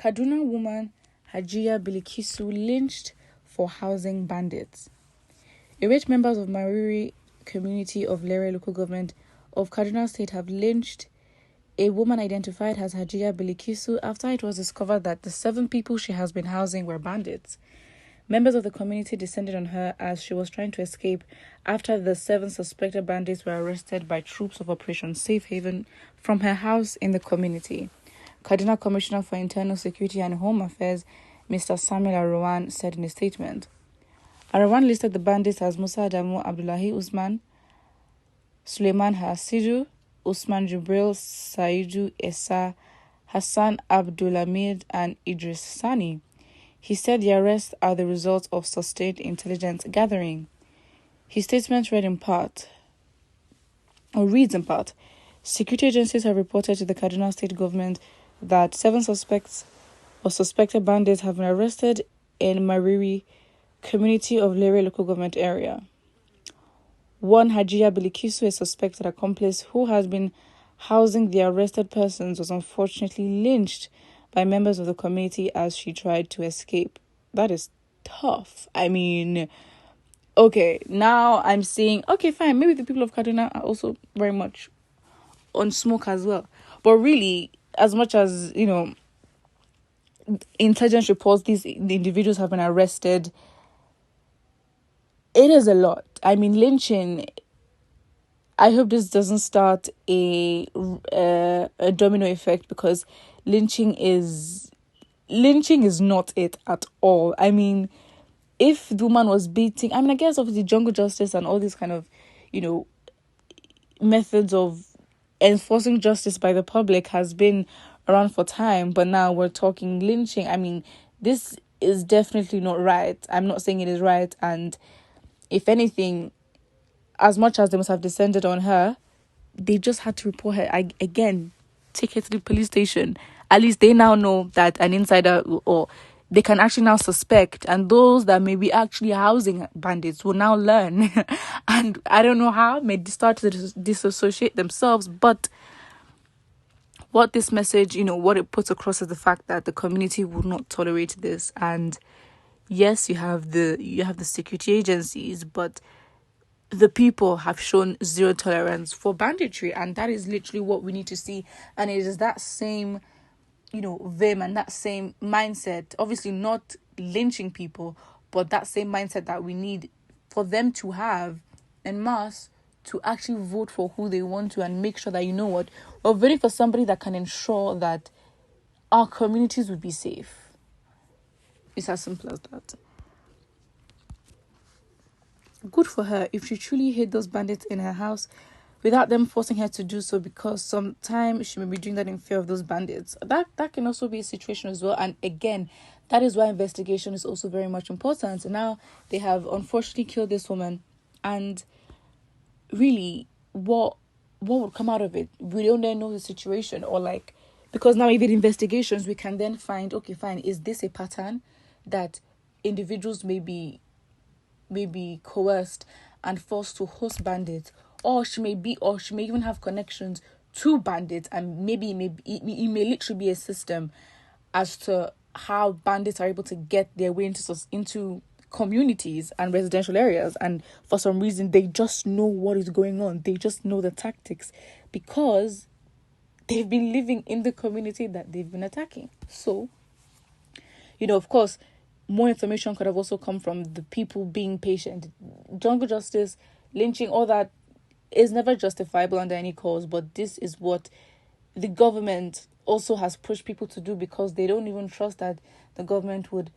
Kaduna woman Hajiya Bilikisu lynched for housing bandits. Irate members of Mariri community of Lere local government of Kaduna State have lynched a woman identified as Hajiya Bilikisu after it was discovered that the 7 people she has been housing were bandits. Members of the community descended on her as she was trying to escape after the 7 suspected bandits were arrested by troops of Operation Safe Haven from her house in the community. Kaduna Commissioner for Internal Security and Home Affairs, Mr. Samuel Arawan, said in a statement. Arawan listed the bandits as Musa Adamu Abdullahi Usman, Suleiman Hasidu, Usman Jubril, Saidu Esa, Hassan Abdulhamid, and Idris Sani. He said the arrests are the result of sustained intelligence gathering. His statement reads in part, security agencies have reported to the Kaduna State government that 7 suspects or suspected bandits have been arrested in Mariri community of Lere local government area. One Hajiya Bilikisu, a suspected accomplice who has been housing the arrested persons, was unfortunately lynched by members of the community as she tried to escape. That is tough. I mean, okay, now I'm saying, okay, fine, maybe the people of Kaduna are also very much on smoke as well. But really, as much as, intelligence reports the individuals have been arrested, it is a lot. I mean, lynching, I hope this doesn't start a domino effect, because lynching is not it at all. I mean, if the woman was beating, I guess obviously jungle justice and all these kind of, methods of enforcing justice by the public has been around for time, but now we're talking lynching. I mean, this is definitely not right. I'm not saying it is right, and if anything, as much as they must have descended on her, they just had to report her. Again, take her to the police station. At least they now know that an insider, or they can actually now suspect, and those that may be actually housing bandits will now learn. And I don't know how, may start to disassociate themselves, but what this message, what it puts across is the fact that the community will not tolerate this. And yes, you have the security agencies, but the people have shown zero tolerance for banditry, and that is literally what we need to see. And it is that same, vim and that same mindset, obviously not lynching people, but that same mindset that we need for them to have en masse to actually vote for who they want to, and make sure that, we're voting for somebody that can ensure that our communities will be safe. It's as simple as that. Good for her if she truly hid those bandits in her house without them forcing her to do so, because sometimes she may be doing that in fear of those bandits. That can also be a situation as well. And again, that is why investigation is also very much important. And now they have unfortunately killed this woman, and really, what would come out of it? We don't then know the situation, or because now even investigations, we can then find, okay, fine, is this a pattern that individuals may be coerced and forced to host bandits, or she may even have connections to bandits, and maybe it may literally be a system as to how bandits are able to get their way into communities and residential areas, and for some reason they just know what is going on. They just know the tactics because they've been living in the community that they've been attacking. So, of course, more information could have also come from the people being patient. Jungle justice, lynching, all that is never justifiable under any cause, but this is what the government also has pushed people to do, because they don't even trust that the government would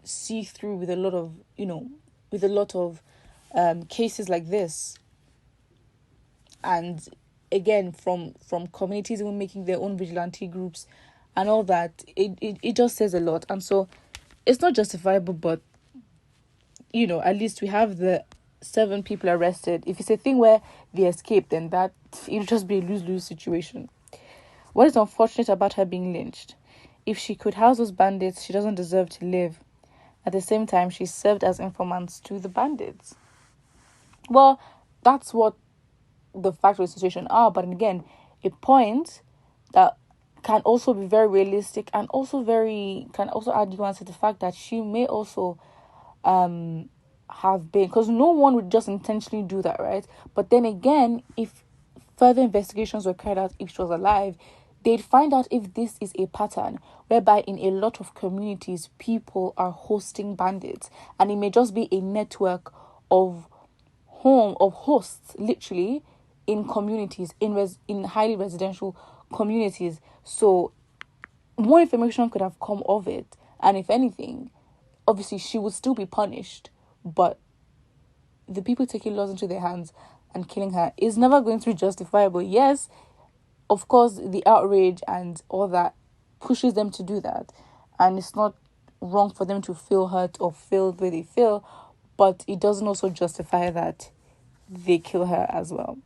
see through with a lot of cases like this. And again, from communities even making their own vigilante groups and all that, it just says a lot. And so it's not justifiable, but at least we have the 7 people arrested. If it's a thing where they escape, then that it'll just be a lose-lose situation. What is unfortunate about her being lynched? If she could house those bandits, she doesn't deserve to live. At the same time, she served as informants to the bandits. Well, that's what the facts of the situation are. But again, a point that can also be very realistic, and also can also add nuance to the fact that she may also have been, because no one would just intentionally do that, right? But then again, if further investigations were carried out, if she was alive, they'd find out if this is a pattern whereby in a lot of communities people are hosting bandits, and it may just be a network of hosts, literally, in communities, in highly residential communities. So more information could have come of it, and if anything, obviously she would still be punished, but the people taking laws into their hands and killing her is never going to be justifiable. Yes, of course, the outrage and all that pushes them to do that, and it's not wrong for them to feel hurt or feel the way they feel, but it doesn't also justify that they kill her as well.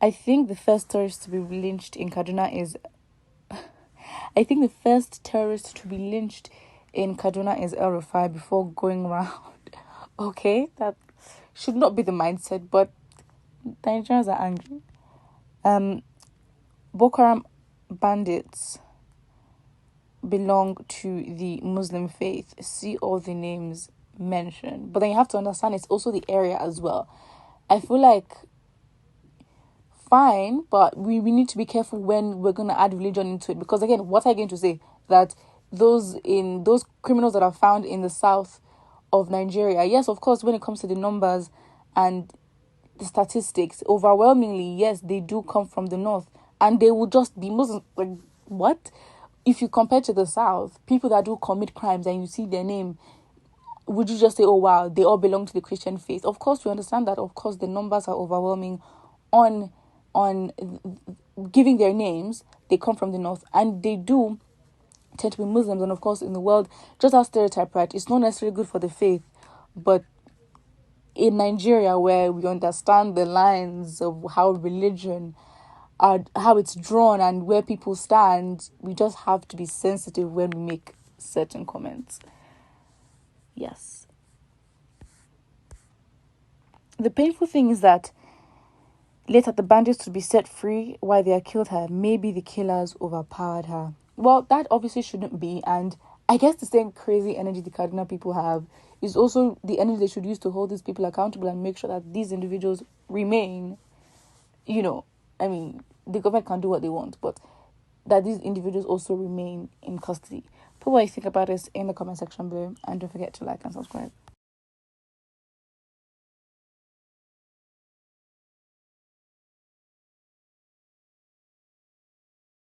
I think the first terrorist to be lynched in Kaduna is El-Rufai before going around. Okay, that should not be the mindset, but Nigerians are angry. Boko Haram bandits belong to the Muslim faith. See all the names mentioned. But then you have to understand it's also the area as well. I feel like fine, but we need to be careful when we're going to add religion into it, because again, what am I going to say? That those criminals that are found in the south of Nigeria, yes, of course, when it comes to the numbers and the statistics, overwhelmingly, yes, they do come from the north, and they will just be Muslims. Like, what? If you compare to the south, people that do commit crimes and you see their name, would you just say, oh wow, they all belong to the Christian faith? Of course, we understand that. Of course, the numbers are overwhelming on giving their names. They come from the north, and they do tend to be Muslims. And of course, in the world, just our stereotype, right? It's not necessarily good for the faith, but in Nigeria, where we understand the lines of how religion how it's drawn and where people stand, we just have to be sensitive when we make certain comments. Yes. The painful thing is that later the bandits to be set free while they killed her. Maybe the killers overpowered her. Well, that obviously shouldn't be, and I guess the same crazy energy the Kaduna people have is also the energy they should use to hold these people accountable and make sure that these individuals remain, I mean, the government can do what they want, but that these individuals also remain in custody. Put what you think about this in the comment section below, and don't forget to like and subscribe.